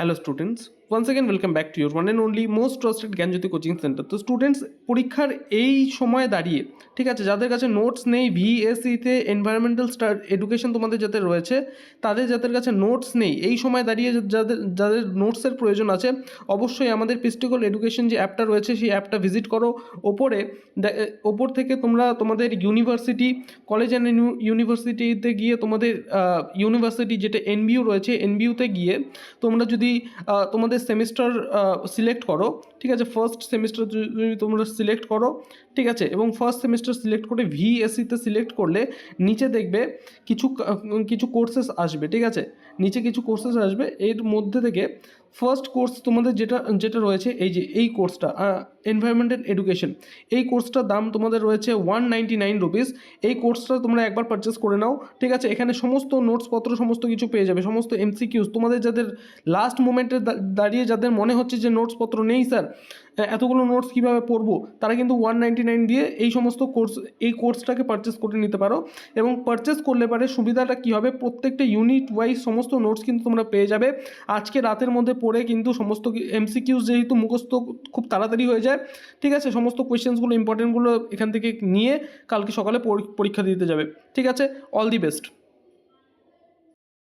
Hello students, once again welcome back to your one and only most trusted Gyanjyoti coaching centre. তো students, পরীক্ষার এই সময় দাঁড়িয়ে ঠিক আছে, যাদের কাছে নোটস নেই, ভিএসসিতে এনভায়রনমেন্টাল এডুকেশন তোমাদের যাদের রয়েছে, যাদের কাছে নোটস নেই, এই সময় দাঁড়িয়ে যাদের যাদের নোটসের প্রয়োজন আছে, অবশ্যই আমাদের পিস্টিকল এডুকেশন যে অ্যাপটা রয়েছে সেই অ্যাপটা ভিজিট করো। ওপর থেকে তোমরা তোমাদের ইউনিভার্সিটি, কলেজ অ্যান্ড ইউনিভার্সিটিতে গিয়ে তোমাদের ইউনিভার্সিটি যেটা এনবিইউ রয়েছে, এনবিইউতে গিয়ে তোমরা যদি তোমাদের সেমিস্টার সিলেক্ট করো, ঠিক আছে, ফার্স্ট সেমিস্টার যদি তোমরা সিলেক্ট করো, ঠিক আছে, এবং ফার্স্ট সেমিস্টার সিলেক্ট করে ভিএসসিতে সিলেক্ট করলে নিচে দেখবে কিছু কোর্সেস আসবে, ঠিক আছে, নিচে কিছু কোর্সেস আসবে। এর মধ্যে থেকে ফার্স্ট কোর্স তোমাদের যেটা রয়েছে, এই কোর্সটা এনভায়রনমেন্টাল এডুকেশন, এই কোর্সটার দাম তোমাদের রয়েছে 199 রুপিস। এই কোর্সটা তোমরা একবার পারচেস করে নাও, ঠিক আছে। এখানে সমস্ত নোটসপত্র সমস্ত কিছু পেয়ে যাবে, সমস্ত এমসিকিউস। তোমাদের যাদের লাস্ট মোমেন্টে দাঁড়িয়ে যাদের মনে হচ্ছে যে নোটসপত্র নেই স্যার, এতগুলো নোটস কীভাবে পড়বো, তারা কিন্তু 199 দিয়ে এই কোর্সটাকে পারচেস করে নিতে পারো। এবং পারচেস করলে পারে সুবিধাটা কী হবে, প্রত্যেকটা ইউনিট ওয়াইজ সমস্ত নোটস কিন্তু তোমরা পেয়ে যাবে। আজকে রাতের মধ্যে পড়ে কিন্তু সমস্ত এমসিকিউস যেহেতু মুখস্থ খুব তাড়াতাড়ি হয়ে যায়, ঠিক আছে, সমস্ত কোয়েশ্চেন্সগুলো ইম্পর্টেন্টগুলো এখান থেকে নিয়ে কালকে সকালে পরীক্ষা দিতে যাবে, ঠিক আছে। All the best.